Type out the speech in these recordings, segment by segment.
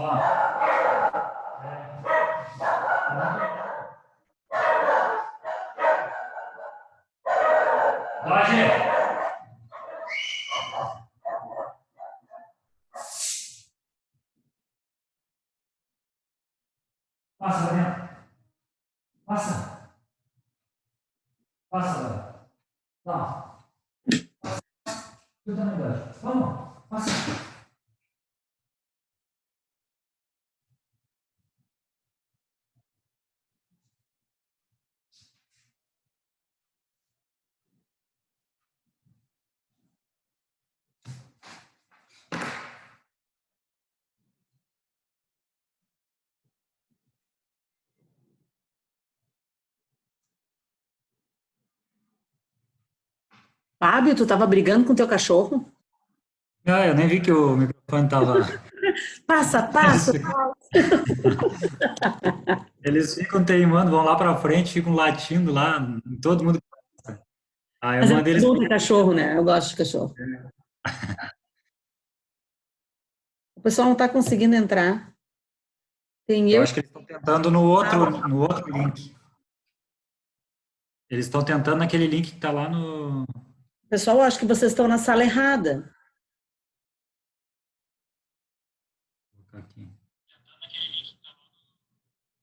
Ó. Pode. Passa, Daniel. Passa. Passa, Daniel. Tá. Tu também, Daniel. Vamos. Passa. Fábio, tu tava brigando com teu cachorro? Não, eu nem vi que o microfone estava. Passa, passa. Eles ficam teimando, vão lá para frente, ficam latindo lá, todo mundo. Aí Mas é uma muito deles. bom ter cachorro, né? Eu gosto de cachorro. O pessoal não tá conseguindo entrar. Tem Eu eu e acho que eles estão tentando no outro link. Eles estão tentando naquele link que está lá no. o pessoal, acho que vocês estão na sala errada. Vou colocar aqui.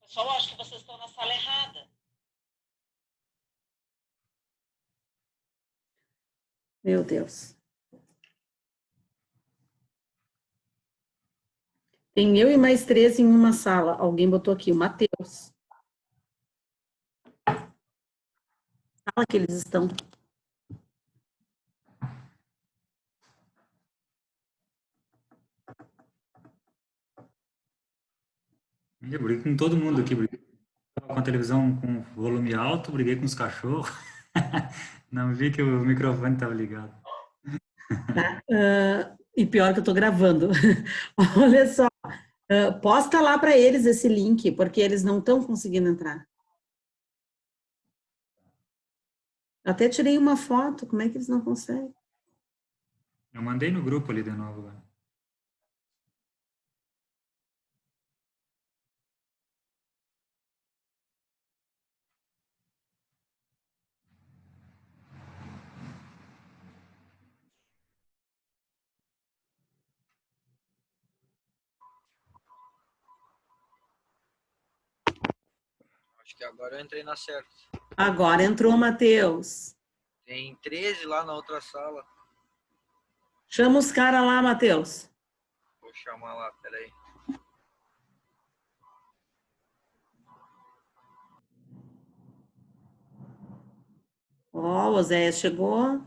Pessoal, acho que vocês estão na sala errada. Meu Deus. Tem eu e mais 3 em uma sala. Alguém botou aqui, o Matheus. Sala que eles estão. Eu briguei com todo mundo aqui. Briguei com a televisão com volume alto, briguei com os cachorros. Não vi que o microfone estava ligado. Tá? E pior que eu tô gravando. Olha só. Posta lá para eles esse link, porque eles não estão conseguindo entrar. Até tirei uma foto, como é que eles não conseguem? Eu mandei no grupo ali de novo. Agora. Acho que agora eu entrei na certa. Agora entrou, Matheus. Tem 13 lá na outra sala. Chama os caras lá, Matheus. Vou chamar lá, peraí. Ó, o Zé chegou.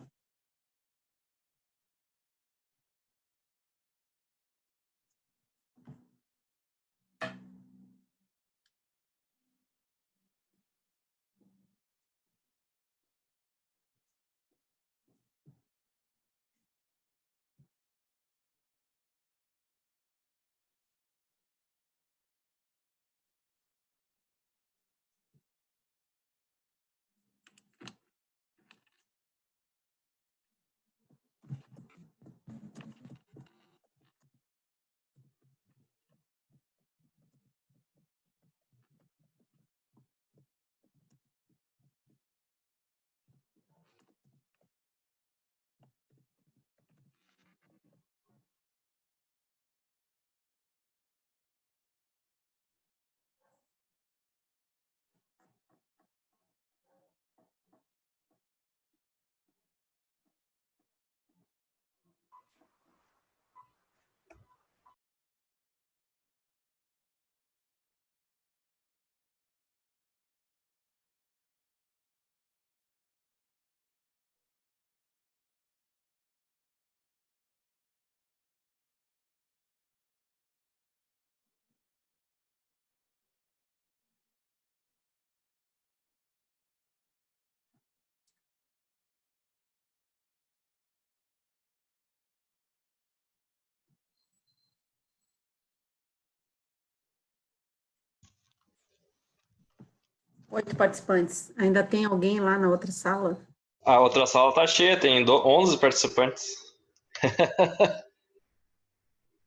Oito participantes. Ainda tem alguém lá na outra sala? A outra sala tá cheia, tem 11 participantes.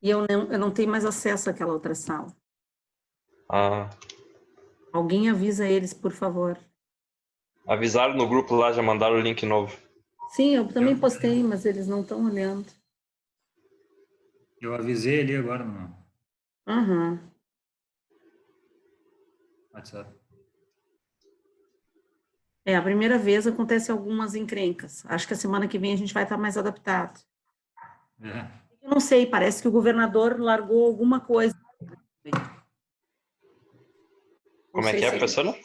E eu não tenho mais acesso àquela outra sala. Ah, Alguém avisa eles, por favor. avisaram no grupo lá, já mandaram o link novo. Sim, eu também postei, mas eles não estão olhando. Eu avisei ali agora no Aham. WhatsApp. É, a primeira vez acontece algumas encrencas. Acho que a semana que vem a gente vai estar mais adaptado. É. Eu não sei, parece que o governador largou alguma coisa. Como é que é, professora?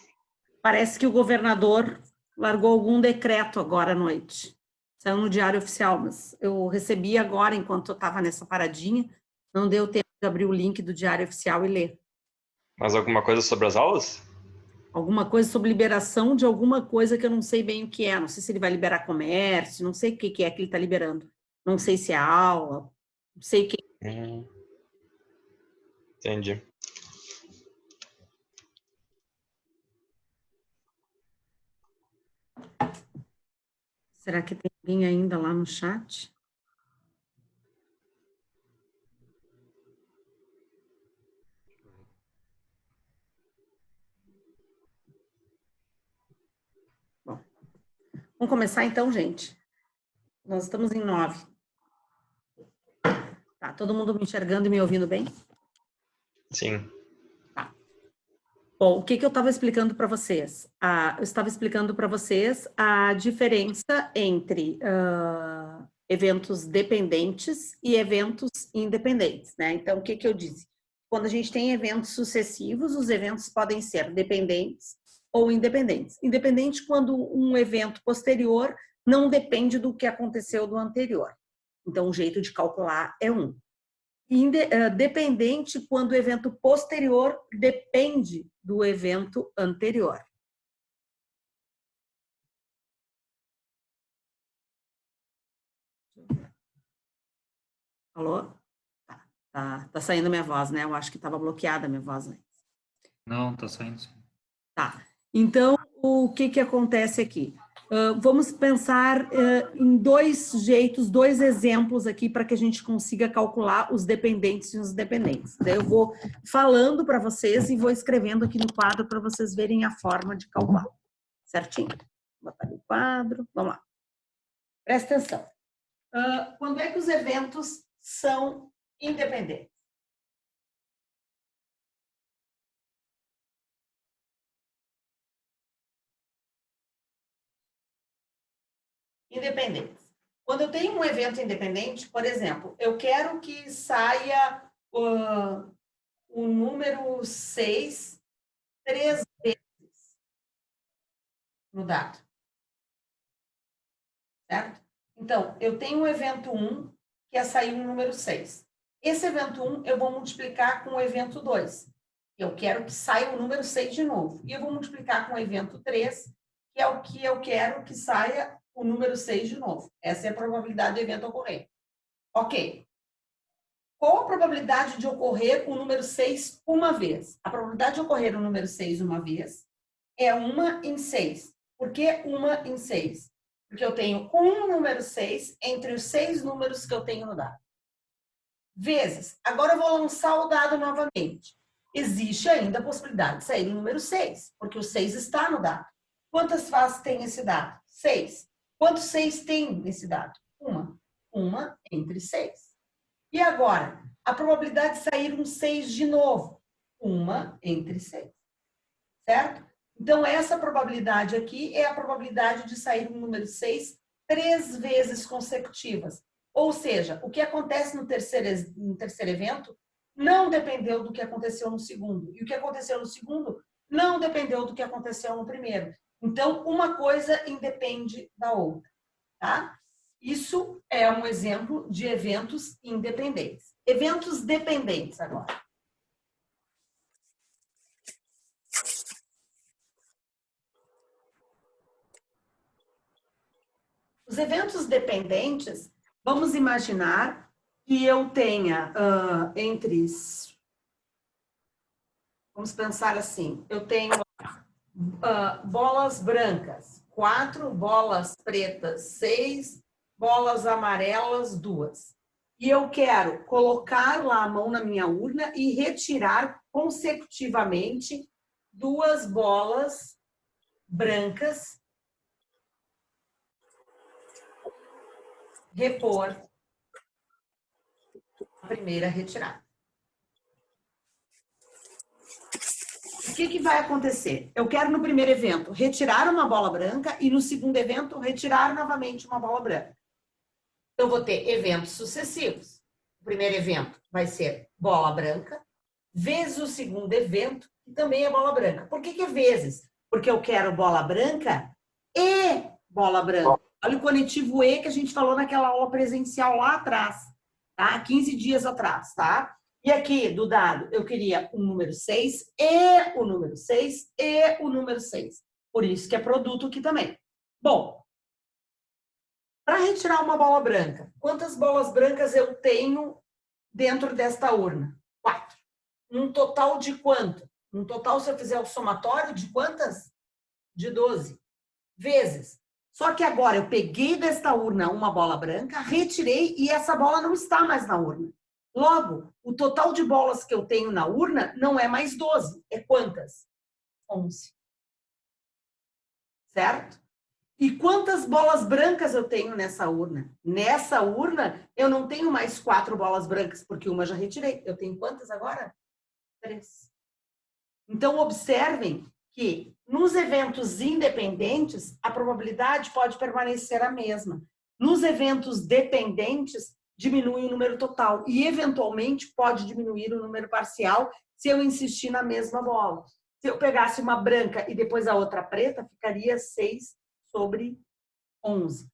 Parece que o governador largou algum decreto agora à noite. Saiu no Diário Oficial, mas eu recebi agora, enquanto eu estava nessa paradinha, não deu tempo de abrir o link do Diário Oficial e ler. Mais alguma coisa sobre as aulas? Alguma coisa sobre liberação de alguma coisa que eu não sei bem o que é. Não sei se ele vai liberar comércio, não sei o que é que ele está liberando. Não sei se é aula, não sei o que. Entendi. Será que tem alguém ainda lá no chat? Bom, vamos começar então, gente. Nós estamos em 9. Tá, todo mundo me enxergando e me ouvindo bem? Sim. Tá. Bom, o que eu estava explicando para vocês? Eu estava explicando para vocês a diferença entre eventos dependentes e eventos independentes, né? Então, o que eu disse? Quando a gente tem eventos sucessivos, os eventos podem ser dependentes ou independentes. Independente quando um evento posterior não depende do que aconteceu do anterior. Então, o jeito de calcular é um. Dependente quando o evento posterior depende do evento anterior. Alô? Tá saindo minha voz, né? Eu acho que estava bloqueada a minha voz antes. Não, tá saindo sim. Tá. Então, o que acontece aqui? Vamos pensar em dois jeitos, dois exemplos aqui para que a gente consiga calcular os dependentes e os dependentes. Daí eu vou falando para vocês e vou escrevendo aqui no quadro para vocês verem a forma de calcular. Certinho? Vou botar no quadro. Vamos lá. Presta atenção. Quando é que os eventos são independentes? Independentes. Quando eu tenho um evento independente, por exemplo, eu quero que saia o número 6 3 vezes no dado. Certo? Então, eu tenho um evento 1, que é sair o número 6. Esse evento 1 eu vou multiplicar com o evento 2. Eu quero que saia o número 6 de novo. E eu vou multiplicar com o evento 3, que é o que eu quero que saia o número 6 de novo. Essa é a probabilidade do evento ocorrer. Ok. Qual a probabilidade de ocorrer o número 6 uma vez? A probabilidade de ocorrer o número 6 uma vez é 1 em 6. Por que 1 em 6? Porque eu tenho um número 6 entre os 6 números que eu tenho no dado. Vezes. Agora eu vou lançar o dado novamente. Existe ainda a possibilidade de sair o número 6, porque o 6 está no dado. Quantas faces tem esse dado? 6. Quantos 6 tem nesse dado? 1. 1 entre 6. E agora? A probabilidade de sair um 6 de novo? 1 entre 6. Certo? Então, essa probabilidade aqui é a probabilidade de sair um número 6 3 vezes consecutivas. Ou seja, o que acontece no terceiro evento não dependeu do que aconteceu no segundo. E o que aconteceu no segundo não dependeu do que aconteceu no primeiro. Então, uma coisa independe da outra. Tá? Isso é um exemplo de eventos independentes. Eventos dependentes agora. Os eventos dependentes, vamos imaginar que eu tenha vamos pensar assim, eu tenho bolas brancas, 4, bolas pretas, 6, bolas amarelas, 2. E eu quero colocar lá a mão na minha urna e retirar consecutivamente 2 bolas brancas. Repor a primeira retirada. O que vai acontecer? Eu quero no primeiro evento retirar uma bola branca e no segundo evento retirar novamente uma bola branca. Eu vou ter eventos sucessivos. O primeiro evento vai ser bola branca, vezes o segundo evento, que também é bola branca. Por que é vezes? Porque eu quero bola branca e bola branca. Olha o conectivo E que a gente falou naquela aula presencial lá atrás, tá? 15 dias atrás, tá? E aqui, do dado, eu queria o número 6 e o número 6 e o número 6. Por isso que é produto aqui também. Bom, para retirar uma bola branca, quantas bolas brancas eu tenho dentro desta urna? 4. Um total de quanto? Um total, se eu fizer o somatório, de quantas? De 12. Vezes. Só que agora eu peguei desta urna uma bola branca, retirei e essa bola não está mais na urna. Logo, o total de bolas que eu tenho na urna não é mais 12. É quantas? 11. Certo? E quantas bolas brancas eu tenho nessa urna? Nessa urna, eu não tenho mais 4 bolas brancas, porque uma já retirei. Eu tenho quantas agora? 3. Então, observem que nos eventos independentes, a probabilidade pode permanecer a mesma. Nos eventos dependentes, diminui o número total. E, eventualmente, pode diminuir o número parcial se eu insistir na mesma bola. Se eu pegasse uma branca e depois a outra preta, ficaria 6 sobre 11.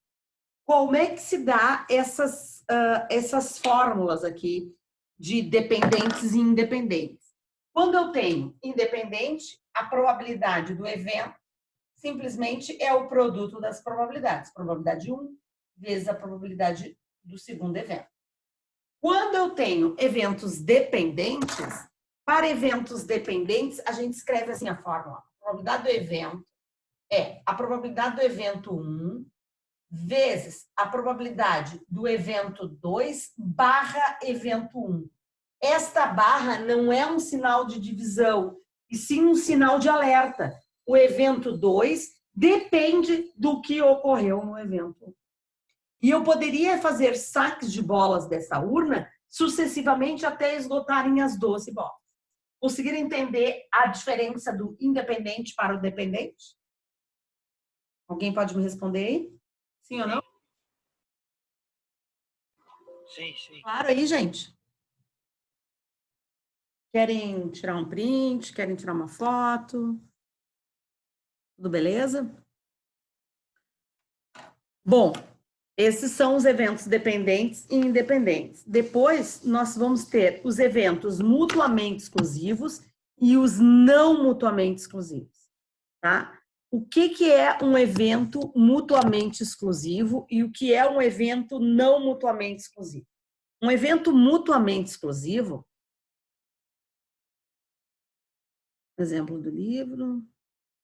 Como é que se dá essas fórmulas aqui de dependentes e independentes? Quando eu tenho independente, a probabilidade do evento simplesmente é o produto das probabilidades. Probabilidade 1 vezes a probabilidade do segundo evento. Quando eu tenho eventos dependentes, para eventos dependentes, a gente escreve assim a fórmula. A probabilidade do evento é a probabilidade do evento 1 vezes a probabilidade do evento 2 barra evento 1. Esta barra não é um sinal de divisão, e sim um sinal de alerta. O evento 2 depende do que ocorreu no evento 1. E eu poderia fazer saques de bolas dessa urna sucessivamente até esgotarem as 12 bolas. Conseguiram entender a diferença do independente para o dependente? Alguém pode me responder aí? Sim ou não? Sim, sim. Claro aí, gente. Querem tirar um print? Querem tirar uma foto? Tudo beleza? Bom, esses são os eventos dependentes e independentes. Depois, nós vamos ter os eventos mutuamente exclusivos e os não mutuamente exclusivos, tá? O que é um evento mutuamente exclusivo e o que é um evento não mutuamente exclusivo? Um evento mutuamente exclusivo, exemplo do livro,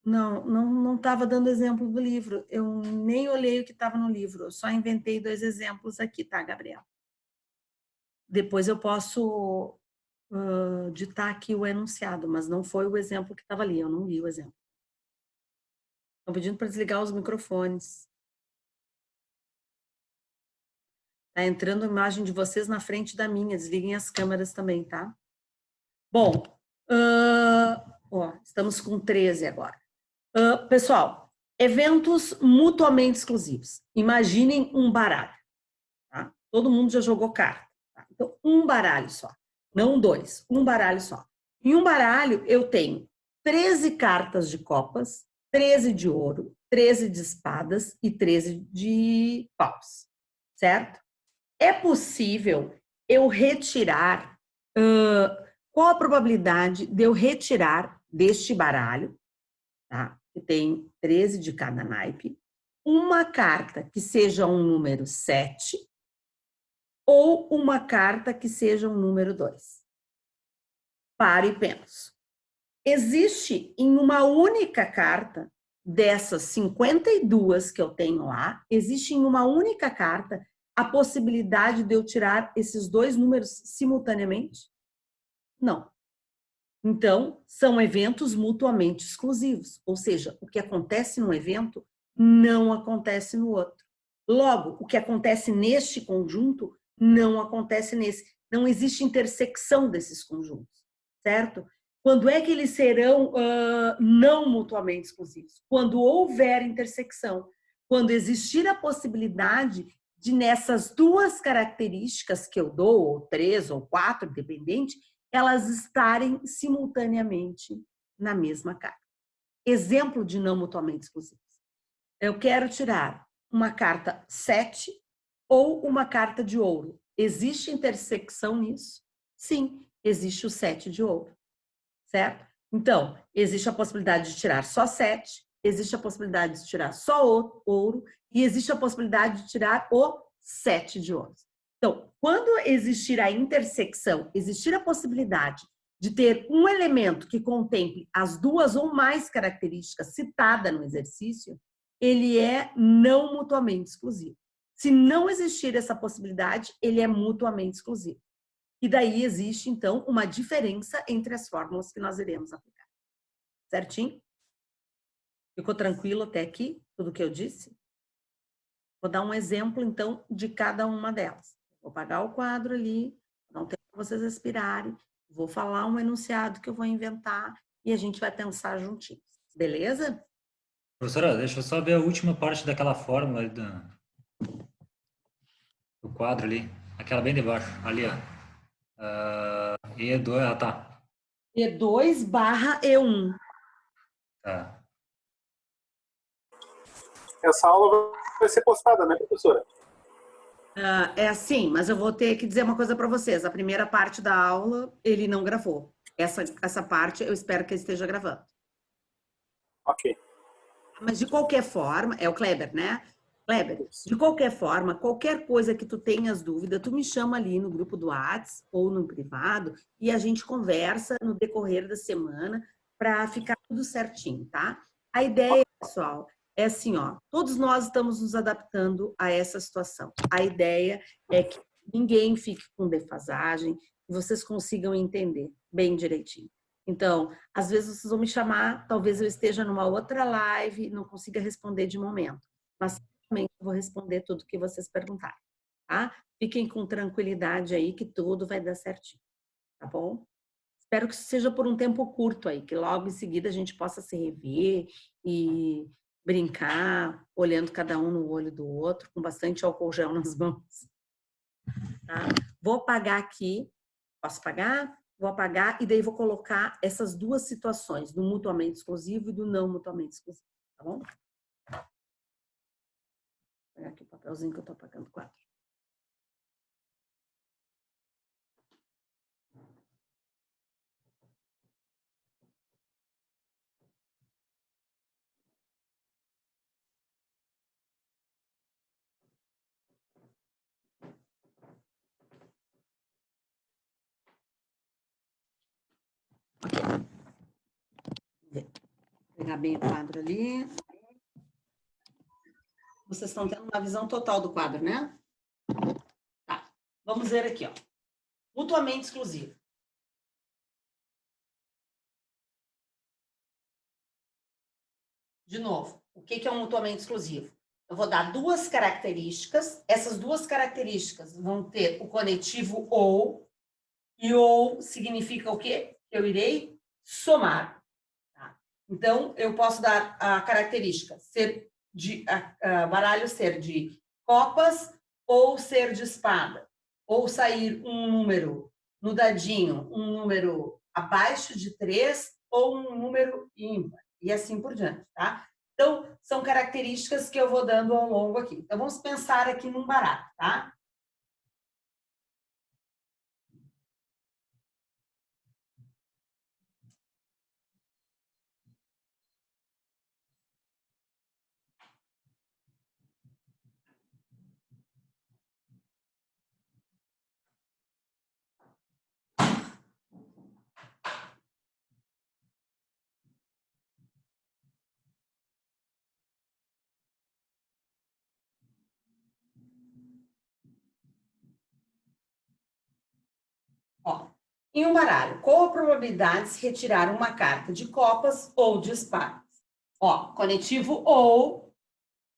não estava dando exemplo do livro, eu nem olhei o que estava no livro, eu só inventei 2 exemplos aqui, tá, Gabriela? Depois eu posso ditar aqui o enunciado, mas não foi o exemplo que estava ali, eu não li o exemplo. Estão pedindo para desligar os microfones. Tá entrando a imagem de vocês na frente da minha, desliguem as câmeras também, tá? Bom, estamos com 13 agora. Pessoal, eventos mutuamente exclusivos. Imaginem um baralho, tá? Todo mundo já jogou carta, tá? Então, um baralho só, não 2, um baralho só. Em um baralho, eu tenho 13 cartas de copas, 13 de ouro, 13 de espadas e 13 de paus, certo? É possível eu retirar, qual a probabilidade de eu retirar deste baralho, tá? Que tem 13 de cada naipe, uma carta que seja um número 7 ou uma carta que seja um número 2. Pare e penso. Existe em uma única carta, dessas 52 que eu tenho lá, existe em uma única carta a possibilidade de eu tirar esses dois números simultaneamente? Não. Então, são eventos mutuamente exclusivos, ou seja, o que acontece num evento não acontece no outro. Logo, o que acontece neste conjunto não acontece nesse. Não existe intersecção desses conjuntos, certo? Quando é que eles serão não mutuamente exclusivos? Quando houver intersecção. Quando existir a possibilidade de, nessas duas características que eu dou, ou 3 ou 4, dependente, elas estarem simultaneamente na mesma carta. Exemplo de não mutuamente exclusivos. Eu quero tirar uma carta 7 ou uma carta de ouro. Existe intersecção nisso? Sim, existe o 7 de ouro, certo? Então, existe a possibilidade de tirar só 7, existe a possibilidade de tirar só ouro e existe a possibilidade de tirar o 7 de ouro. Então, quando existir a intersecção, existir a possibilidade de ter um elemento que contemple as duas ou mais características citadas no exercício, ele é não mutuamente exclusivo. Se não existir essa possibilidade, ele é mutuamente exclusivo. E daí existe, então, uma diferença entre as fórmulas que nós iremos aplicar. Certinho? Ficou tranquilo até aqui, tudo que eu disse? Vou dar um exemplo, então, de cada uma delas. Vou apagar o quadro ali, não tem para vocês respirarem, vou falar um enunciado que eu vou inventar e a gente vai pensar juntinhos. Beleza? Professora, deixa eu só ver a última parte daquela fórmula do quadro ali. Aquela bem debaixo. Ali, ó. E2, tá. E2 barra E1. Tá. Essa aula vai ser postada, né, professora? É assim, mas eu vou ter que dizer uma coisa para vocês. A primeira parte da aula, ele não gravou. Essa parte, eu espero que ele esteja gravando. Ok. Mas, de qualquer forma, é o Kleber, né? Kleber, de qualquer forma, qualquer coisa que tu tenhas dúvida, tu me chama ali no grupo do Whats ou no privado e a gente conversa no decorrer da semana para ficar tudo certinho, tá? A ideia, pessoal, é assim, ó, todos nós estamos nos adaptando a essa situação. A ideia é que ninguém fique com defasagem, que vocês consigam entender bem direitinho. Então, às vezes vocês vão me chamar, talvez eu esteja numa outra live, não consiga responder de momento, mas certamente eu vou responder tudo que vocês perguntarem, tá? Fiquem com tranquilidade aí que tudo vai dar certinho, tá bom? Espero que seja por um tempo curto aí, que logo em seguida a gente possa se rever e brincar, olhando cada um no olho do outro, com bastante álcool gel nas mãos. Tá? Vou apagar aqui, posso apagar? Vou apagar e daí vou colocar essas duas situações, do mutuamente exclusivo e do não mutuamente exclusivo, tá bom? Vou pegar aqui o papelzinho que eu tô apagando o quadro. Vou pegar bem o quadro ali. Vocês estão tendo uma visão total do quadro, né? Tá. Vamos ver aqui, ó. Mutuamente exclusivo. De novo, o que é um mutuamente exclusivo? Eu vou dar duas características, essas duas características vão ter o conectivo ou, e ou significa o quê? Eu irei somar. Tá? Então, eu posso dar a característica ser de baralho ser de copas ou ser de espada, ou sair um número no dadinho, um número abaixo de 3 ou um número ímpar, e assim por diante, tá? Então, são características que eu vou dando ao longo aqui. Então, vamos pensar aqui num baralho, tá? Em um baralho, qual a probabilidade de se retirar uma carta de copas ou de espadas? Ó, conectivo ou,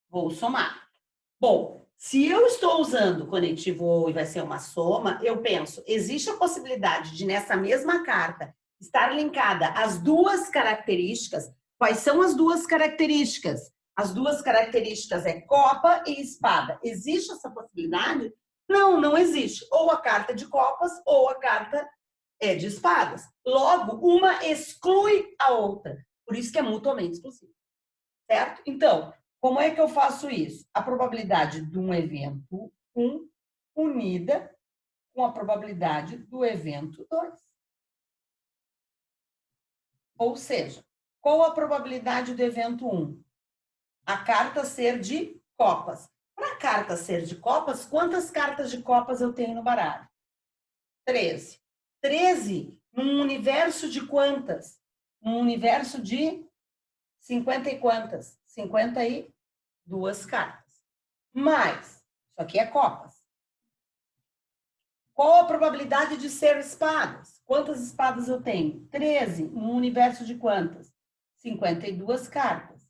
vou somar. Bom, se eu estou usando conectivo ou e vai ser uma soma, eu penso, existe a possibilidade de nessa mesma carta estar linkada as duas características. Quais são as duas características? As duas características é copa e espada. Existe essa possibilidade? Não, não existe. Ou a carta de copas ou a carta de espadas. Logo, uma exclui a outra. Por isso que é mutuamente exclusivo. Certo? Então, como é que eu faço isso? A probabilidade de um evento 1 unida com a probabilidade do evento 2. Ou seja, qual a probabilidade do evento 1? A carta ser de copas. Para a carta ser de copas, quantas cartas de copas eu tenho no baralho? 13. 13 num universo de quantas? Num universo de 50 e quantas? 52 cartas. Mas, isso aqui é copas. Qual a probabilidade de ser espadas? Quantas espadas eu tenho? 13 num universo de quantas? 52 cartas.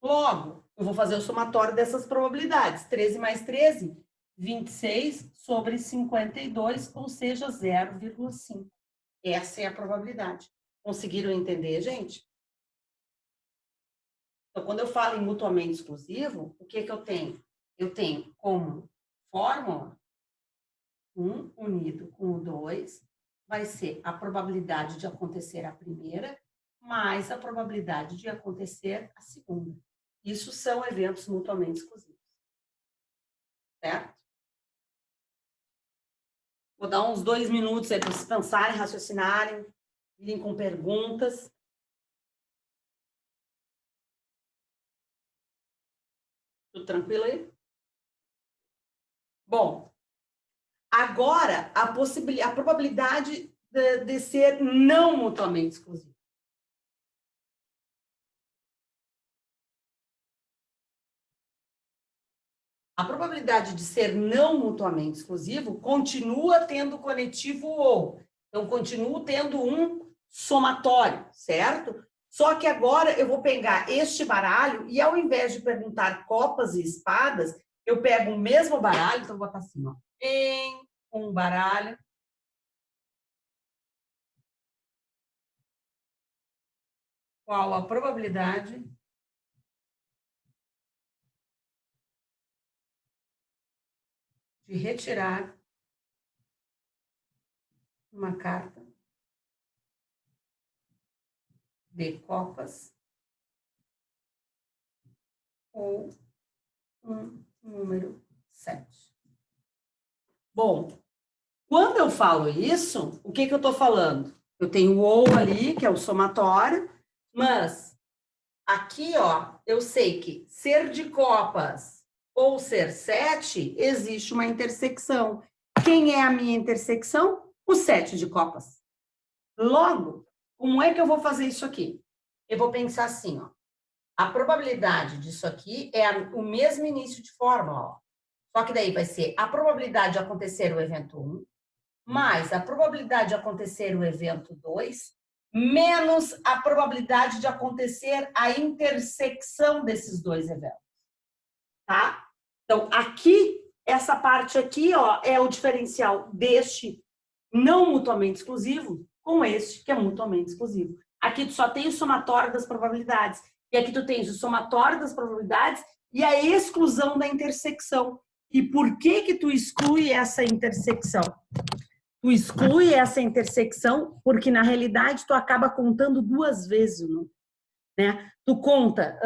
Logo, eu vou fazer o somatório dessas probabilidades. 13 mais 13, 26 sobre 52, ou seja, 0,5. Essa é a probabilidade. Conseguiram entender, gente? Então, quando eu falo em mutuamente exclusivo, o que que eu tenho? Eu tenho como fórmula 1 unido com o 2 vai ser a probabilidade de acontecer a primeira mais a probabilidade de acontecer a segunda. Isso são eventos mutuamente exclusivos. Certo? Vou dar uns 2 minutos aí para vocês pensarem, raciocinarem, virem com perguntas. Tudo tranquilo aí? Bom, agora a probabilidade de ser não mutuamente exclusivo. A probabilidade de ser não mutuamente exclusivo continua tendo conectivo ou. Então, continuo tendo um somatório, certo? Só que agora eu vou pegar este baralho e ao invés de perguntar copas e espadas, eu pego o mesmo baralho, então vou botar assim, ó, em um baralho. Qual a probabilidade de retirar uma carta de copas ou um número 7. Bom, quando eu falo isso, o que que eu estou falando? Eu tenho o ou ali, que é o somatório, mas aqui, ó, eu sei que ser de copas ou ser 7, existe uma intersecção. Quem é a minha intersecção? O 7 de copas. Logo, como é que eu vou fazer isso aqui? Eu vou pensar assim, ó. A probabilidade disso aqui é o mesmo início de fórmula, ó. Só que daí vai ser a probabilidade de acontecer o evento 1, mais a probabilidade de acontecer o evento 2, menos a probabilidade de acontecer a intersecção desses dois eventos. Tá? Então, aqui, essa parte aqui, ó, é o diferencial deste não mutuamente exclusivo com este que é mutuamente exclusivo. Aqui tu só tem o somatório das probabilidades. E aqui tu tens o somatório das probabilidades e a exclusão da intersecção. E por que que tu exclui essa intersecção? Tu exclui essa intersecção porque, na realidade, tu acaba contando duas vezes, né? Tu conta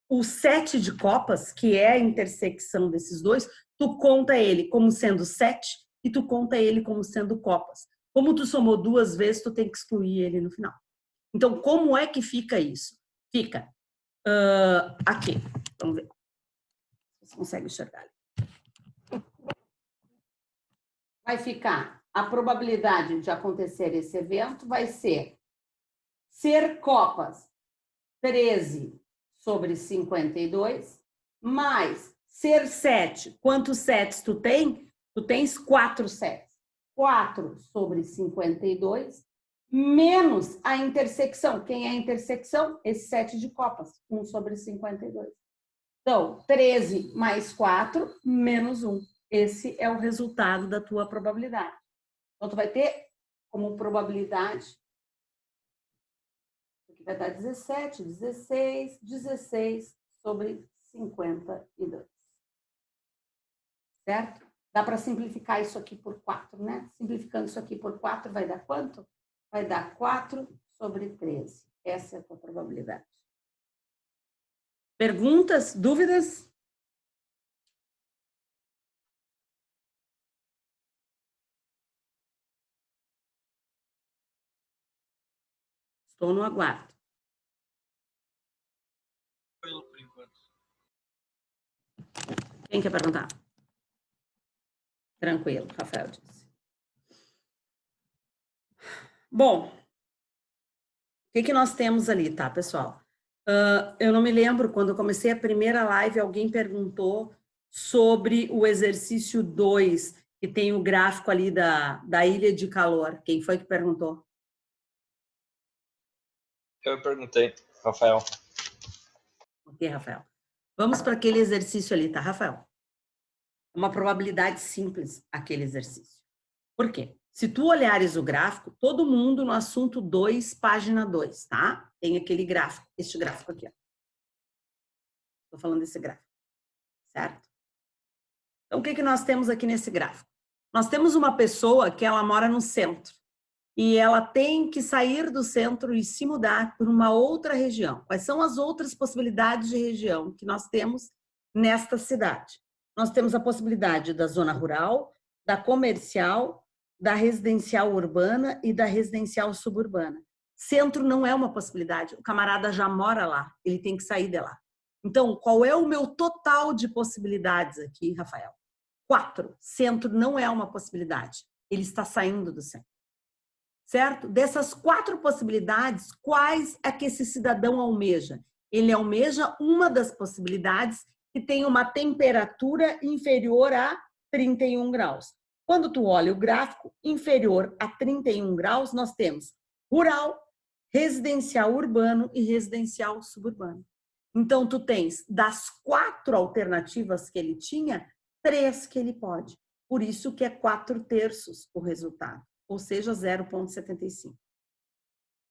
o 7 de copas, que é a intersecção desses dois, tu conta ele como sendo 7 e tu conta ele como sendo copas. Como tu somou duas vezes, tu tem que excluir ele no final. Então, como é que fica isso? Fica aqui. Vamos ver. Você consegue enxergar ali. Vai ficar a probabilidade de acontecer esse evento vai ser copas 13 sobre 52 mais ser 7. Quantos sets tu tem? Tu tens 4 sets. 4 sobre 52 menos a intersecção. Quem é a intersecção? Esse 7 de copas. 1 sobre 52. Então, 13 mais 4 menos 1. Esse é o resultado da tua probabilidade. Então, tu vai ter como probabilidade, aqui vai dar 17, 16, 16 sobre 52. Certo? Dá para simplificar isso aqui por 4, né? Simplificando isso aqui por 4, vai dar quanto? Vai dar 4 sobre 13. Essa é a tua probabilidade. Perguntas? Dúvidas? Estou no aguardo. Por enquanto. Quem quer perguntar? Tranquilo, Rafael disse. Bom, o que nós temos ali, tá, pessoal? Eu não me lembro, quando eu comecei a primeira live, alguém perguntou sobre o exercício 2, que tem o gráfico ali da ilha de calor. Quem foi que perguntou? Eu perguntei, Rafael. Ok, Rafael. Vamos para aquele exercício ali, tá, Rafael? É uma probabilidade simples, aquele exercício. Por quê? Se tu olhares o gráfico, todo mundo no assunto 2, página 2, tá? Tem aquele gráfico, este gráfico aqui, ó. Estou falando desse gráfico, certo? Então, o que nós temos aqui nesse gráfico? Nós temos uma pessoa que ela mora no centro e ela tem que sair do centro e se mudar para uma outra região. Quais são as outras possibilidades de região que nós temos nesta cidade? Nós temos a possibilidade da zona rural, da comercial, da residencial urbana e da residencial suburbana. Centro não é uma possibilidade, o camarada já mora lá, ele tem que sair de lá. Então, qual é o meu total de possibilidades aqui, Rafael? 4. Centro não é uma possibilidade, ele está saindo do centro. Certo? Dessas 4 possibilidades, quais é que esse cidadão almeja? Ele almeja uma das possibilidades que tem uma temperatura inferior a 31 graus. Quando tu olha o gráfico, inferior a 31 graus, nós temos rural, residencial urbano e residencial suburbano. Então, tu tens, das 4 alternativas que ele tinha, 3 que ele pode. Por isso que é 4/3 o resultado, ou seja, 0,75.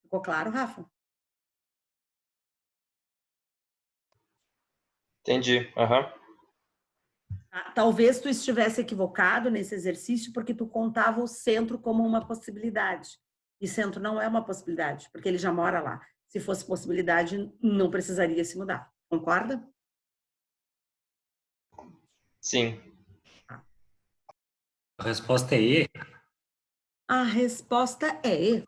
Ficou claro, Rafa? Entendi. Aham. Talvez tu estivesse equivocado nesse exercício porque tu contava o centro como uma possibilidade. E centro não é uma possibilidade, porque ele já mora lá. Se fosse possibilidade, não precisaria se mudar. Concorda? Sim. A resposta é E. A resposta é E.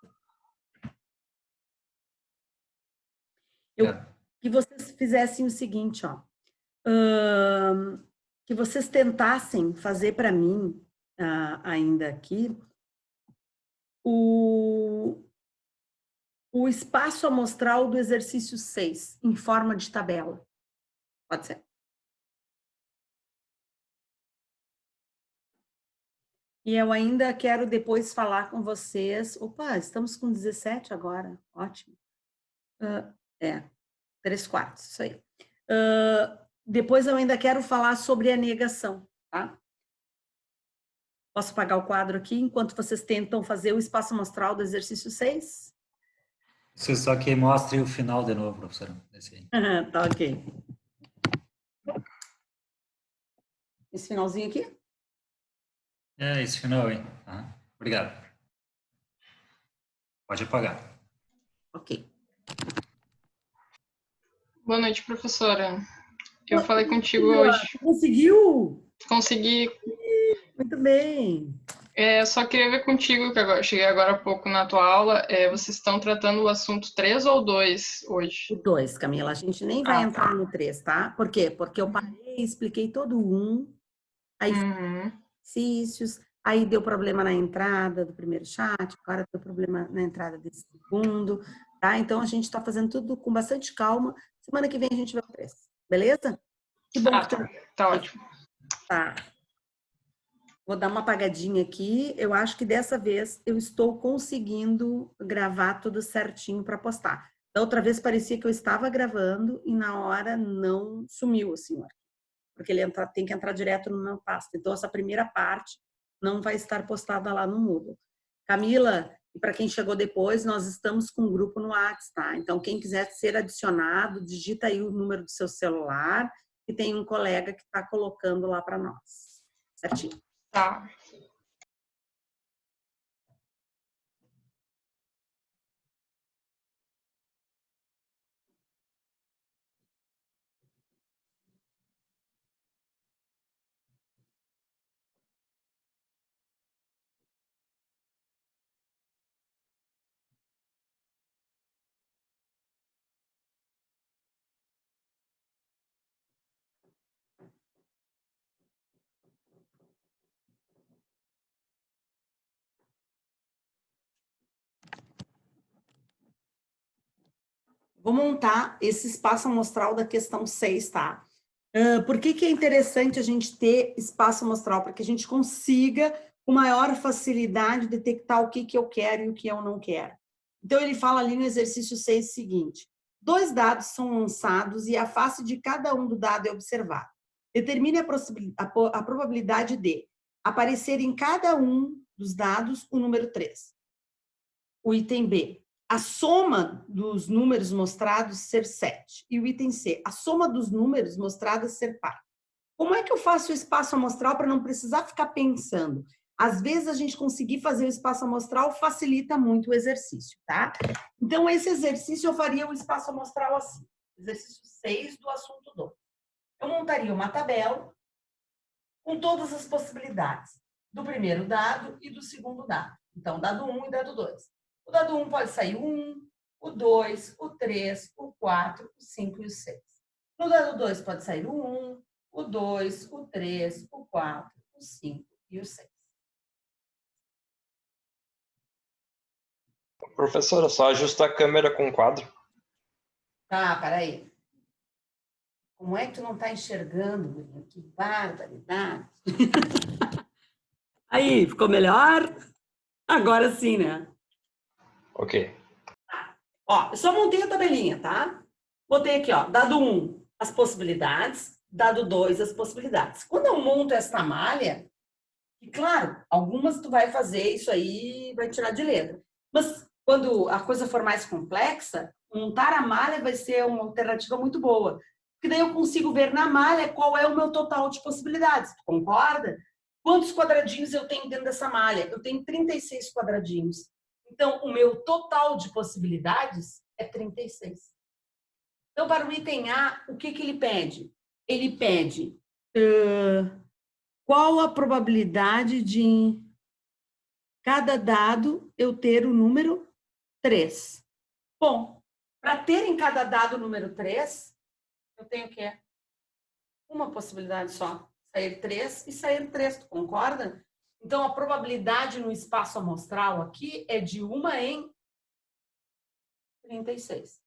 Que vocês fizessem o seguinte, ó. Que vocês tentassem fazer para mim, ainda aqui, o espaço amostral do exercício 6, em forma de tabela. Pode ser? E eu ainda quero depois falar com vocês. Opa, estamos com 17 agora. Ótimo. 3/4, isso aí. Depois eu ainda quero falar sobre a negação, tá? Posso apagar o quadro aqui enquanto vocês tentam fazer o espaço amostral do exercício 6? Você só que mostre o final de novo, professora. Esse aí. Tá, ok. Esse finalzinho aqui? É, esse final, hein? Obrigado. Pode apagar. Ok. Boa noite, professora. Eu falei contigo hoje. Conseguiu? Consegui. Muito bem. Só queria ver contigo, que agora, cheguei agora há pouco na tua aula. Vocês estão tratando o assunto 3 ou 2 hoje? O 2, Camila. A gente nem vai entrar no 3, tá? Por quê? Porque eu parei e expliquei todo o 1. Aí exercícios. Aí deu problema na entrada do primeiro chat. Agora deu problema na entrada desse segundo. Tá? Então, a gente está fazendo tudo com bastante calma. Semana que vem a gente vai para o 3. Beleza? Que bom Ah, que tá. Tá ótimo. tá. Vou dar uma apagadinha aqui. Eu acho que dessa vez eu estou conseguindo gravar tudo certinho para postar. Da outra vez parecia que eu estava gravando e na hora não sumiu assim, porque ele tem que entrar direto numa pasta. Então essa primeira parte não vai estar postada lá no Moodle. Camila, e para quem chegou depois, nós estamos com um grupo no WhatsApp, tá? Então quem quiser ser adicionado, digita aí o número do seu celular e tem um colega que está colocando lá para nós. Certinho? Tá. Vou montar esse espaço amostral da questão 6, tá? Por que é interessante a gente ter espaço amostral? Para que a gente consiga, com maior facilidade, detectar o que eu quero e o que eu não quero. Então, ele fala ali no exercício 6 o seguinte: 2 dados são lançados e a face de cada um do dado é observada. Determine a probabilidade de aparecer em cada um dos dados o número 3. O item B, a soma dos números mostrados ser 7. E o item C, a soma dos números mostrados ser par. Como é que eu faço o espaço amostral para não precisar ficar pensando? Às vezes, a gente conseguir fazer o espaço amostral facilita muito o exercício, tá? Então, esse exercício eu faria o espaço amostral assim. Exercício 6 do assunto 2. Eu montaria uma tabela com todas as possibilidades do primeiro dado e do segundo dado. Então, dado 1 e dado 2. O dado 1 pode sair o 1, o 2, o 3, o 4, o 5 e o 6. No dado 2 pode sair o 1, o 2, o 3, o 4, o 5 e o 6. Professora, só ajustar a câmera com o quadro. Tá, peraí. Como é que tu não está enxergando, menino? Que barbaridade. Aí, ficou melhor? Agora sim, né? Ok. Ó, eu só montei a tabelinha, tá? Botei aqui, ó, dado 1, as possibilidades, dado 2, as possibilidades. Quando eu monto esta malha, e claro, algumas tu vai fazer isso aí, vai tirar de letra. Mas quando a coisa for mais complexa, montar a malha vai ser uma alternativa muito boa. Porque daí eu consigo ver na malha qual é o meu total de possibilidades. Tu concorda? Quantos quadradinhos eu tenho dentro dessa malha? Eu tenho 36 quadradinhos. Então, o meu total de possibilidades é 36. Então, para o item A, o que ele pede? Ele pede qual a probabilidade de em cada dado eu ter o número 3. Bom, para ter em cada dado o número 3, eu tenho o quê? Uma possibilidade só. Sair 3 e sair 3, tu concorda? Então, a probabilidade no espaço amostral aqui é de 1 em 36.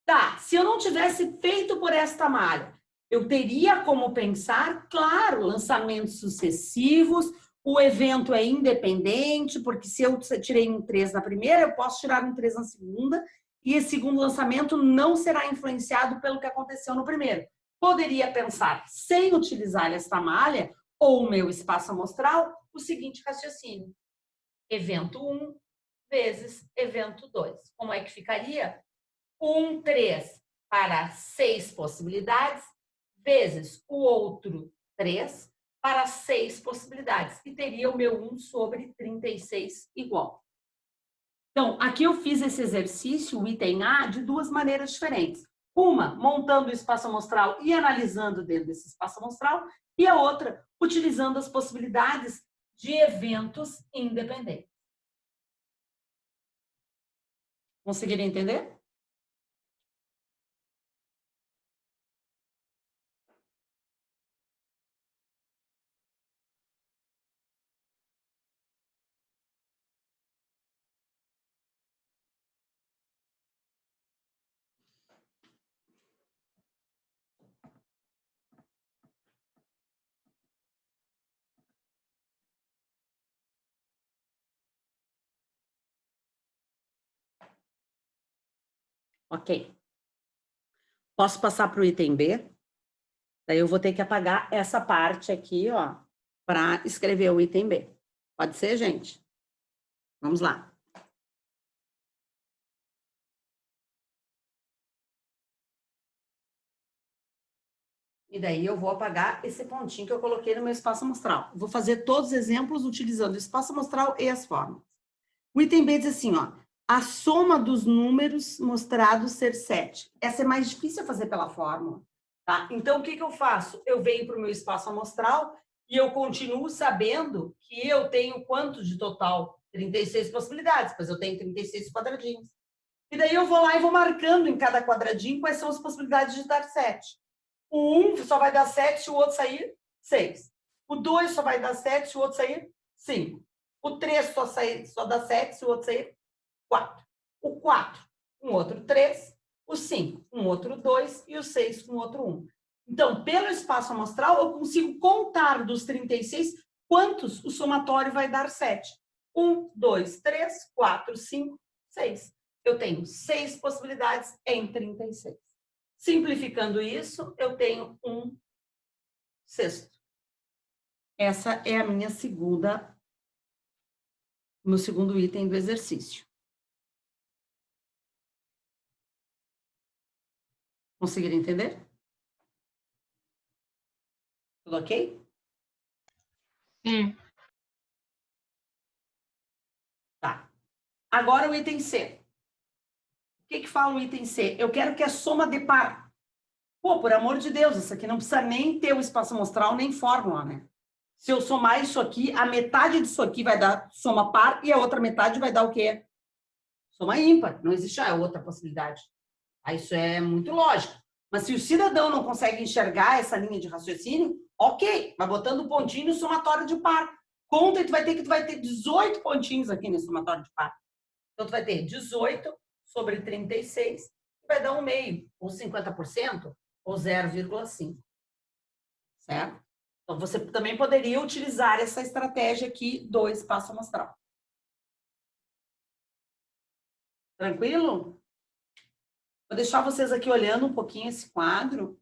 Tá, se eu não tivesse feito por esta malha, eu teria como pensar, claro, lançamentos sucessivos, o evento é independente, porque se eu tirei um 3 na primeira, eu posso tirar um 3 na segunda, e esse segundo lançamento não será influenciado pelo que aconteceu no primeiro. Poderia pensar, sem utilizar esta malha, ou o meu espaço amostral, o seguinte raciocínio. Evento 1 vezes evento 2. Como é que ficaria? 3 para 6 possibilidades, vezes o outro 3 para 6 possibilidades. E teria o meu 1 sobre 36 igual. Então, aqui eu fiz esse exercício, o item A, de duas maneiras diferentes. Uma, montando o espaço amostral e analisando dentro desse espaço amostral, e a outra, utilizando as possibilidades de eventos independentes. Conseguiram entender? Ok. Posso passar para o item B? Daí eu vou ter que apagar essa parte aqui, ó, para escrever o item B. Pode ser, gente? Vamos lá. E daí eu vou apagar esse pontinho que eu coloquei no meu espaço amostral. Vou fazer todos os exemplos utilizando o espaço amostral e as fórmulas. O item B diz assim, ó, a soma dos números mostrados ser 7. Essa é mais difícil fazer pela fórmula, tá? Então, o que eu faço? Eu venho para o meu espaço amostral e eu continuo sabendo que eu tenho quanto de total? 36 possibilidades, pois eu tenho 36 quadradinhos. E daí eu vou lá e vou marcando em cada quadradinho quais são as possibilidades de dar 7. O 1 só vai dar 7 se o outro sair 6. O 2 só vai dar 7 se o outro sair 5. O 3 só dá 7 se o outro sair 4. O 4, um outro 3. O 5, um outro 2. E o 6, um outro 1. Então, pelo espaço amostral, eu consigo contar dos 36 quantos o somatório vai dar 7. 1, 2, 3, 4, 5, 6. Eu tenho 6 possibilidades em 36. Simplificando isso, eu tenho 1/6. Essa é a minha meu segundo item do exercício. Conseguiram entender? Tudo ok? Sim. Tá. Agora o item C. O que fala o item C? Eu quero que a soma dê par. Pô, por amor de Deus, isso aqui não precisa nem ter o espaço amostral, nem fórmula, né? Se eu somar isso aqui, a metade disso aqui vai dar soma par e a outra metade vai dar o quê? Soma ímpar. Não existe outra possibilidade. Isso é muito lógico. Mas se o cidadão não consegue enxergar essa linha de raciocínio, ok, vai botando pontinho no somatório de par. Conta e tu vai ter 18 pontinhos aqui nesse somatório de par. Então, tu vai ter 18 sobre 36, que vai dar 1/2, ou 50%, ou 0,5. Certo? Então, você também poderia utilizar essa estratégia aqui do espaço amostral. Tranquilo? Vou deixar vocês aqui olhando um pouquinho esse quadro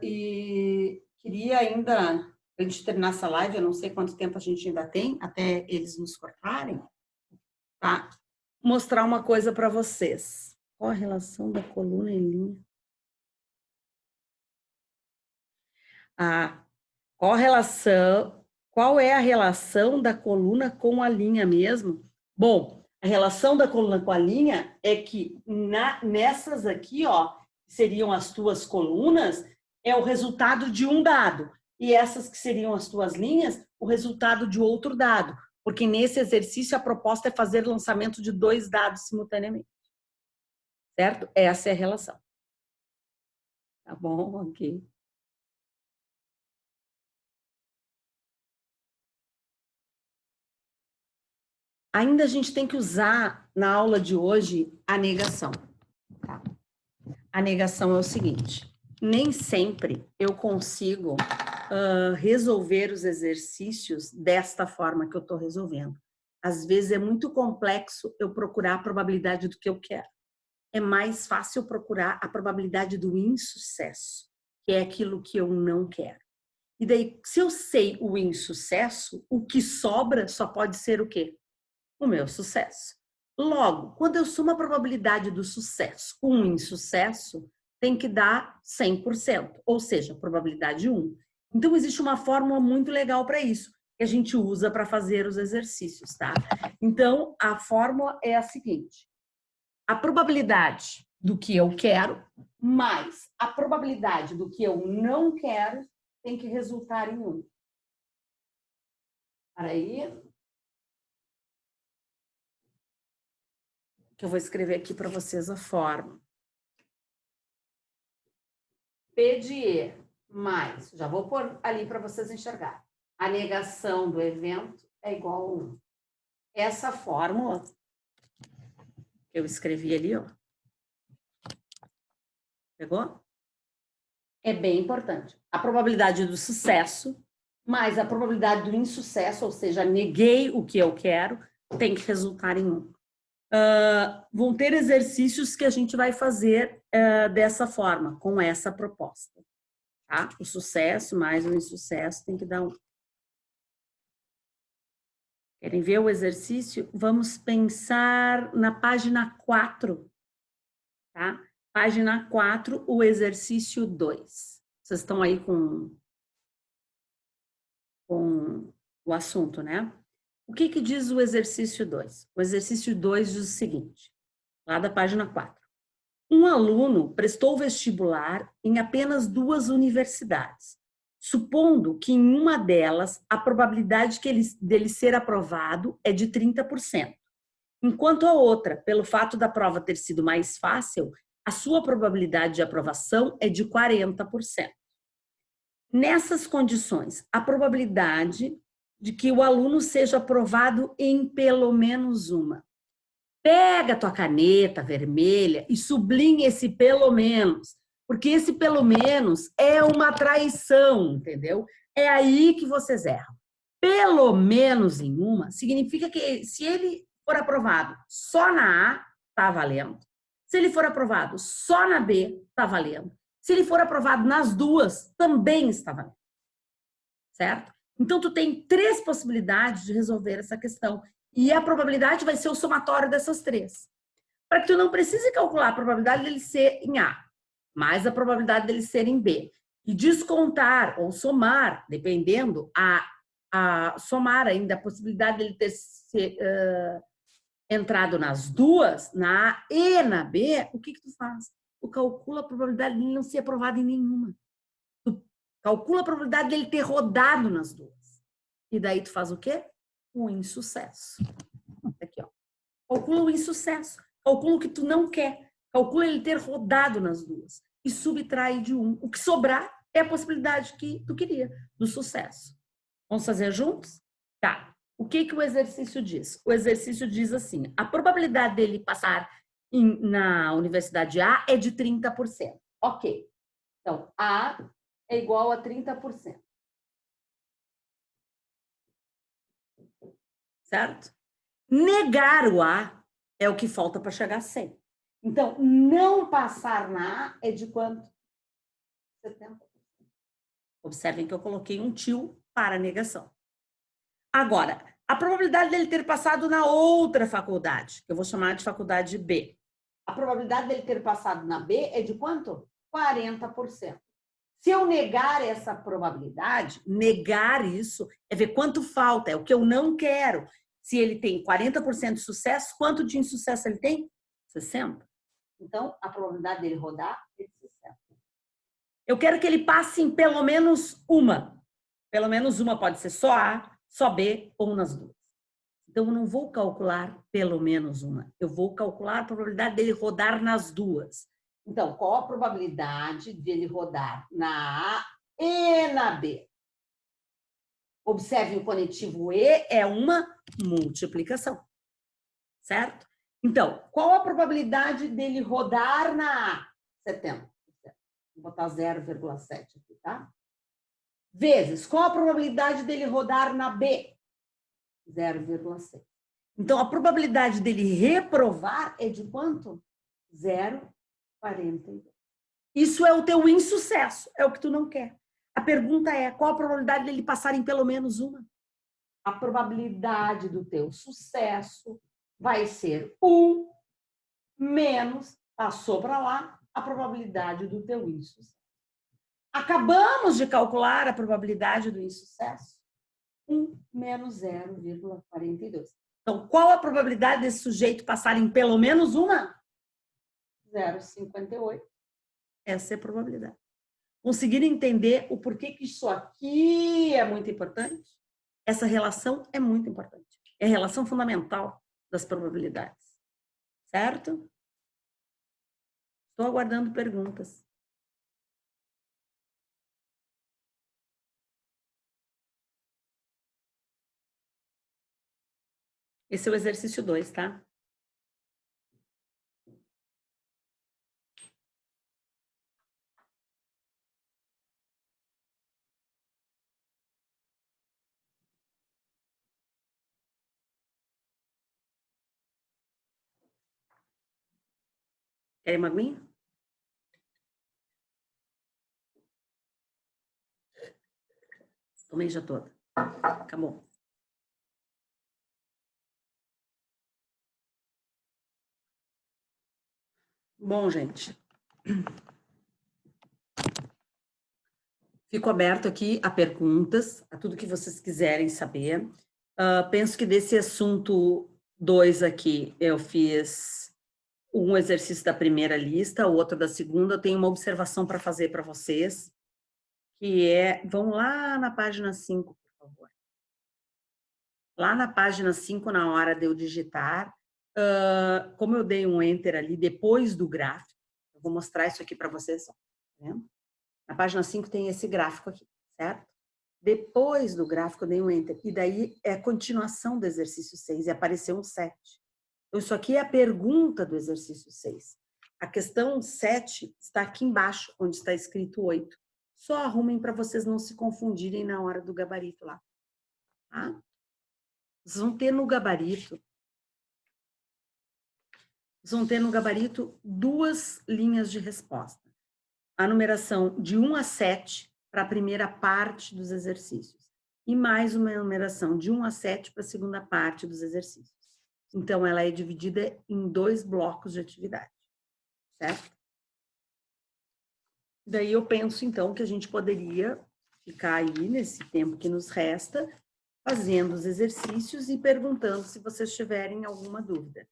e queria ainda, antes de a gente terminar essa live, eu não sei quanto tempo a gente ainda tem, até eles nos cortarem, tá? Mostrar uma coisa para vocês. Qual a relação da coluna em linha? Qual é a relação da coluna com a linha mesmo? Bom, a relação da coluna com a linha é que nessas aqui, ó, seriam as tuas colunas, é o resultado de um dado. E essas que seriam as tuas linhas, o resultado de outro dado. Porque nesse exercício a proposta é fazer lançamento de 2 dados simultaneamente. Certo? Essa é a relação. Tá bom? Ok. Ainda a gente tem que usar, na aula de hoje, a negação. Tá? A negação é o seguinte, nem sempre eu consigo resolver os exercícios desta forma que eu estou resolvendo. Às vezes é muito complexo eu procurar a probabilidade do que eu quero. É mais fácil procurar a probabilidade do insucesso, que é aquilo que eu não quero. E daí, se eu sei o insucesso, o que sobra só pode ser o quê? O meu sucesso. Logo, quando eu somo a probabilidade do sucesso com o insucesso, tem que dar 100%, ou seja, probabilidade 1. Então, existe uma fórmula muito legal para isso, que a gente usa para fazer os exercícios, tá? Então, a fórmula é a seguinte. A probabilidade do que eu quero mais a probabilidade do que eu não quero tem que resultar em 1. Para aí, que eu vou escrever aqui para vocês a fórmula. P de E mais, já vou pôr ali para vocês enxergarem. A negação do evento é igual a 1. Essa fórmula que eu escrevi ali, ó. Pegou? É bem importante. A probabilidade do sucesso mais a probabilidade do insucesso, ou seja, neguei o que eu quero, tem que resultar em 1. vão ter exercícios que a gente vai fazer dessa forma, com essa proposta. Tá? O sucesso mais o insucesso tem que dar um. Querem ver o exercício? Vamos pensar na página 4. Tá? Página 4, o exercício 2. Vocês estão aí com o assunto, né? O que diz o exercício 2? O exercício 2 diz o seguinte, lá da página 4. Um aluno prestou vestibular em apenas 2 universidades, supondo que em uma delas a probabilidade dele ser aprovado é de 30%, enquanto a outra, pelo fato da prova ter sido mais fácil, a sua probabilidade de aprovação é de 40%. Nessas condições, a probabilidade de que o aluno seja aprovado em pelo menos uma. Pega a tua caneta vermelha e sublinha esse pelo menos, porque esse pelo menos é uma traição, entendeu? É aí que vocês erram. Pelo menos em uma significa que se ele for aprovado só na A, tá valendo. Se ele for aprovado só na B, tá valendo. Se ele for aprovado nas duas, também está valendo. Certo? Então, tu tem 3 possibilidades de resolver essa questão. E a probabilidade vai ser o somatório dessas 3. Para que tu não precise calcular a probabilidade dele ser em A, mais a probabilidade dele ser em B. E descontar ou somar, dependendo, a somar ainda a possibilidade dele ter entrado nas duas, na A e na B, o que tu faz? Tu calcula a probabilidade dele não ser aprovado em nenhuma. Tu calcula a probabilidade dele ter rodado nas duas. E daí tu faz o quê? O insucesso. Aqui, ó. Calcula o insucesso. Calcula o que tu não quer. Calcula ele ter rodado nas duas. E subtrai de um. O que sobrar é a possibilidade que tu queria, do sucesso. Vamos fazer juntos? Tá. O que o exercício diz? O exercício diz assim, a probabilidade dele passar na Universidade A é de 30%. Ok. Então, A é igual a 30%. Certo? Negar o A é o que falta para chegar a 100. Então, não passar na A é de quanto? 70%. Observem que eu coloquei um tio para negação. Agora, a probabilidade dele ter passado na outra faculdade, que eu vou chamar de faculdade B. A probabilidade dele ter passado na B é de quanto? 40%. Se eu negar essa probabilidade, negar isso é ver quanto falta, é o que eu não quero. Se ele tem 40% de sucesso, quanto de insucesso ele tem? 60%. Então, a probabilidade dele rodar é de 60%. Eu quero que ele passe em pelo menos uma. Pelo menos uma pode ser só A, só B ou nas duas. Então, eu não vou calcular pelo menos uma. Eu vou calcular a probabilidade dele rodar nas duas. Então, qual a probabilidade dele rodar na A e na B? Observe o conectivo E é uma multiplicação. Certo? Então, qual a probabilidade dele rodar na A? 70%. Vou botar 0,7 aqui, tá? Vezes, qual a probabilidade dele rodar na B? 0,6. Então, a probabilidade dele reprovar é de quanto? 0,42. Isso é o teu insucesso, é o que tu não quer. A pergunta é, qual a probabilidade dele passar em pelo menos uma? A probabilidade do teu sucesso vai ser 1 menos, passou para lá, a probabilidade do teu insucesso. Acabamos de calcular a probabilidade do insucesso? 1 menos 0,42. Então, qual a probabilidade desse sujeito passar em pelo menos uma? 0,58. Essa é a probabilidade. Conseguiram entender o porquê que isso aqui é muito importante? Essa relação é muito importante. É a relação fundamental das probabilidades. Certo? Estou aguardando perguntas. Esse é o exercício 2, tá? Querem uma aguinha? Tomei já toda. Acabou. Bom, gente. Fico aberto aqui a perguntas, a tudo que vocês quiserem saber. Penso que desse assunto 2 aqui, eu fiz um exercício da primeira lista, o outro da segunda. Eu tenho uma observação para fazer para vocês, que é... Vão lá na página 5, por favor. Lá na página 5, na hora de eu digitar, como eu dei um Enter ali depois do gráfico, eu vou mostrar isso aqui para vocês. Ó, tá vendo? Na página 5 tem esse gráfico aqui, certo? Depois do gráfico eu dei um Enter. E daí é a continuação do exercício 6 e apareceu um 7. Então, isso aqui é a pergunta do exercício 6. A questão 7 está aqui embaixo, onde está escrito 8. Só arrumem para vocês não se confundirem na hora do gabarito lá. Tá? Vocês vão ter no gabarito... Vocês vão ter no gabarito 2 linhas de resposta. A numeração de 1 a 7 para a primeira parte dos exercícios. E mais uma numeração de 1 a 7 para a segunda parte dos exercícios. Então, ela é dividida em 2 blocos de atividade. Certo? Daí eu penso, então, que a gente poderia ficar aí, nesse tempo que nos resta, fazendo os exercícios e perguntando se vocês tiverem alguma dúvida.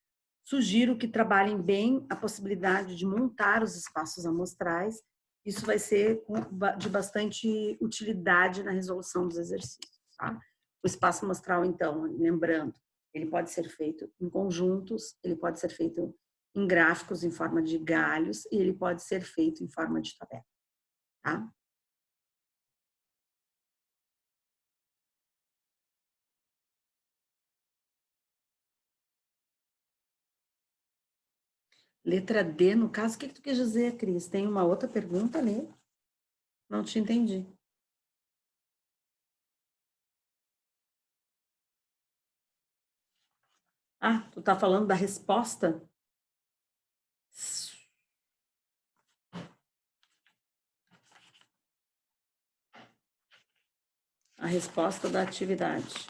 Sugiro que trabalhem bem a possibilidade de montar os espaços amostrais. Isso vai ser de bastante utilidade na resolução dos exercícios. Tá? O espaço amostral, então, lembrando, ele pode ser feito em conjuntos, ele pode ser feito em gráficos em forma de galhos e ele pode ser feito em forma de tabela. Tá? Letra D, no caso, o que tu quer dizer, Cris? Tem uma outra pergunta ali? Não te entendi. Ah, tu tá falando da resposta? A resposta da atividade.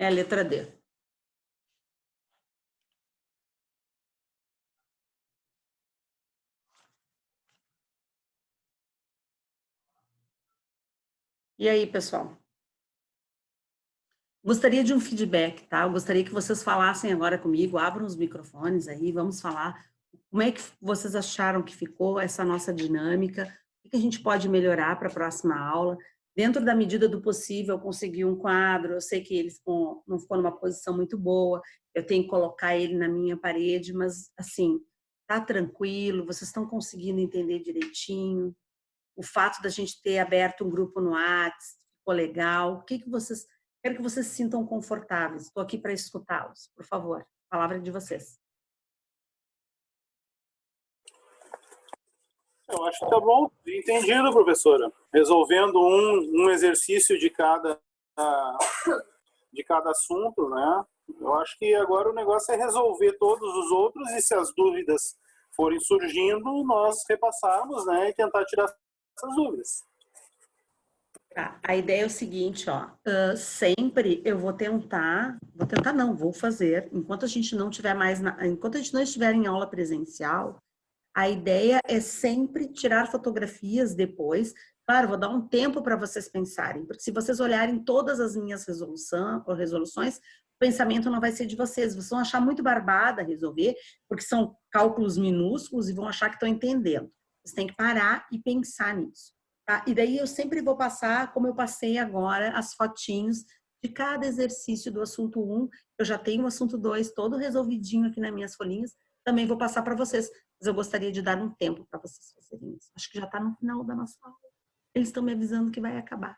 É a letra D. E aí, pessoal? Gostaria de um feedback, tá? Eu gostaria que vocês falassem agora comigo, abram os microfones aí, vamos falar como é que vocês acharam que ficou essa nossa dinâmica, o que a gente pode melhorar para a próxima aula. Dentro da medida do possível, eu consegui um quadro, eu sei que eles não ficou numa posição muito boa, eu tenho que colocar ele na minha parede, mas, assim, tá tranquilo, vocês estão conseguindo entender direitinho. O fato da gente ter aberto um grupo no WhatsApp, ficou legal. O que vocês... Quero que vocês se sintam confortáveis. Estou aqui para escutá-los. Por favor, palavra de vocês. Eu acho que tá bom. Entendido, professora. Resolvendo um exercício de cada assunto, né? Eu acho que agora o negócio é resolver todos os outros e se as dúvidas forem surgindo, nós repassarmos, né? E tentar tirar essas dúvidas. Tá. A ideia é o seguinte, ó, sempre eu vou fazer, enquanto a gente não tiver enquanto a gente não estiver em aula presencial, a ideia é sempre tirar fotografias depois. Claro, vou dar um tempo para vocês pensarem, porque se vocês olharem todas as minhas resoluções, o pensamento não vai ser de vocês. Vocês vão achar muito barbada resolver, porque são cálculos minúsculos e vão achar que estão entendendo. Vocês têm que parar e pensar nisso. Tá? E daí eu sempre vou passar, como eu passei agora, as fotinhos de cada exercício do assunto 1. Eu já tenho o assunto 2 todo resolvidinho aqui nas minhas folhinhas. Também vou passar para vocês. Mas eu gostaria de dar um tempo para vocês fazerem isso. Acho que já está no final da nossa aula. Eles estão me avisando que vai acabar.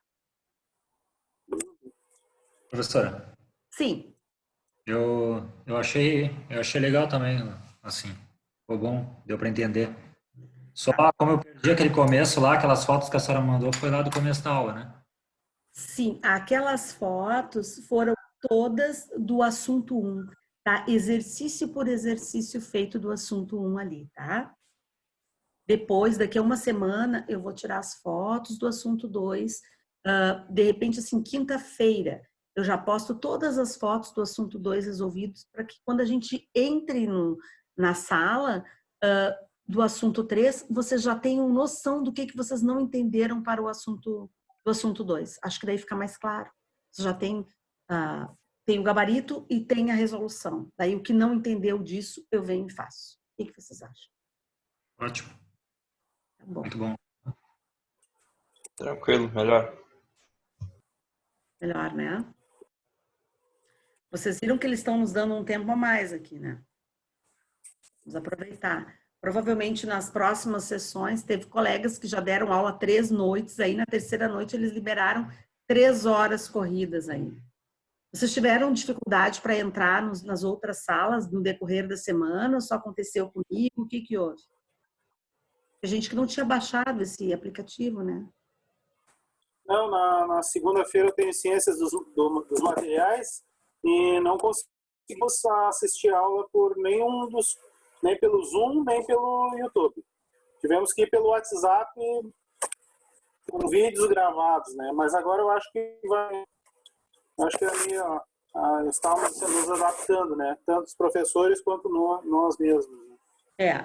Professora? Sim. Eu achei legal também, assim. Ficou bom, deu para entender. Só como eu perdi aquele começo lá, aquelas fotos que a senhora mandou, foi lá do começo da aula, né? Sim, aquelas fotos foram todas do assunto 1, tá? Exercício por exercício feito do assunto 1 ali, tá? Depois, daqui a uma semana, eu vou tirar as fotos do assunto 2. De repente, assim, quinta-feira, eu já posto todas as fotos do assunto 2 resolvidos, para que quando a gente entre na sala do assunto 3, vocês já tenham noção do que vocês não entenderam para o assunto do assunto 2. Acho que daí fica mais claro. Você já tem o gabarito e tem a resolução. Daí, o que não entendeu disso, eu venho e faço. O que vocês acham? Ótimo. Tá bom. Muito bom. Tranquilo, melhor. Melhor, né? Vocês viram que eles estão nos dando um tempo a mais aqui, né? Vamos aproveitar. Provavelmente nas próximas sessões, teve colegas que já deram aula 3 noites, aí na terceira noite eles liberaram 3 horas corridas aí. Vocês tiveram dificuldade para entrar nas outras salas no decorrer da semana? Ou só aconteceu comigo? O que houve? Tem gente que não tinha baixado esse aplicativo, né? Não, na segunda-feira eu tenho ciências dos materiais e não conseguimos assistir a aula por nem pelo Zoom, nem pelo YouTube. Tivemos que ir pelo WhatsApp com vídeos gravados, né? Mas agora eu acho que ali estamos nos adaptando, né? Tanto os professores quanto nós mesmos.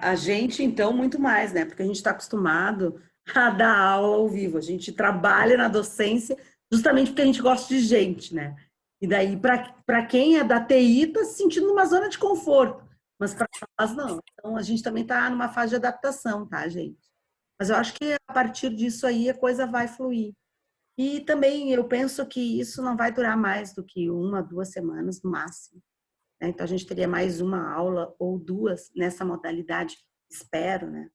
A gente, então, muito mais, né? Porque a gente está acostumado a dar aula ao vivo. A gente trabalha na docência justamente porque a gente gosta de gente, né? E daí, para quem é da TI, está se sentindo numa zona de conforto. Mas para nós, não. Então, a gente também está numa fase de adaptação, tá, gente? Mas eu acho que a partir disso aí a coisa vai fluir. E também eu penso que isso não vai durar mais do que 1, 2 semanas no máximo. Então, a gente teria mais uma aula ou 2 nessa modalidade, espero, né?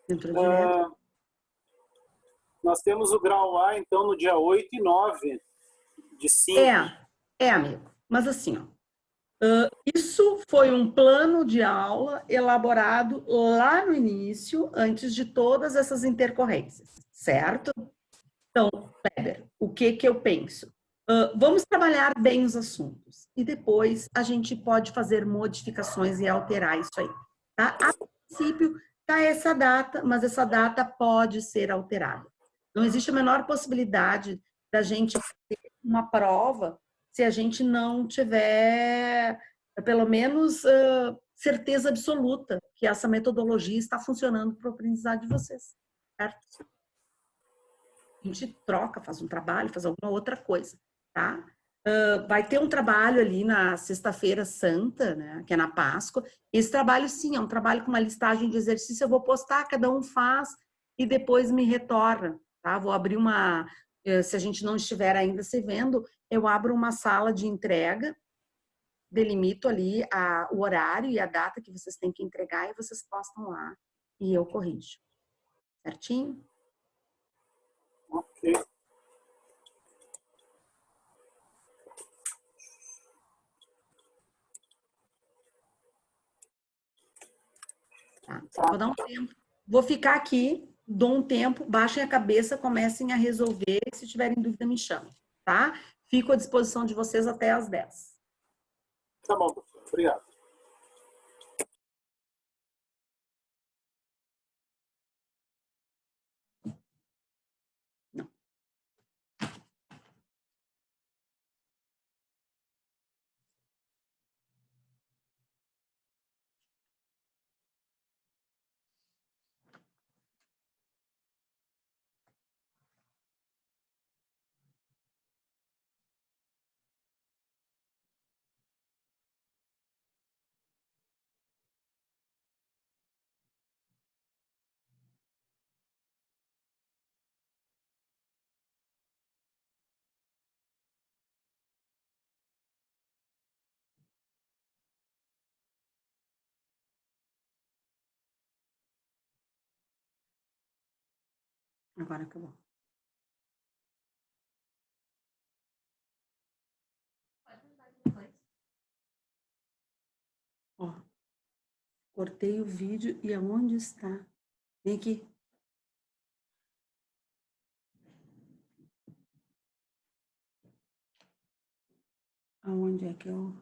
Entrou direto. Nós temos o grau A, então, no dia 8 e 9 de 5. Amigo. Mas assim, isso foi um plano de aula elaborado lá no início, antes de todas essas intercorrências, certo? Então, Kleber, o que eu penso? Vamos trabalhar bem os assuntos e depois a gente pode fazer modificações e alterar isso aí, tá? A princípio, tá essa data, mas essa data pode ser alterada. Não existe a menor possibilidade da gente ter uma prova se a gente não tiver, pelo menos, certeza absoluta que essa metodologia está funcionando para o aprendizado de vocês, certo? A gente troca, faz um trabalho, faz alguma outra coisa, tá? Vai ter um trabalho ali na Sexta-feira Santa, né, que é na Páscoa. Esse trabalho, sim, é um trabalho com uma listagem de exercício. Eu vou postar, cada um faz e depois me retorna, tá? Vou abrir se a gente não estiver ainda se vendo, eu abro uma sala de entrega, delimito ali o horário e a data que vocês têm que entregar e vocês postam lá e eu corrijo. Certinho? Ok. Tá. Vou dar um tempo. Vou ficar aqui, dou um tempo, baixem a cabeça, comecem a resolver. Se tiverem dúvida, me chamem, tá? Fico à disposição de vocês até às 10. Tá bom, professor. Obrigado. Não. Agora acabou. Ó, cortei o vídeo e aonde está? Vem aqui. Aonde é que eu...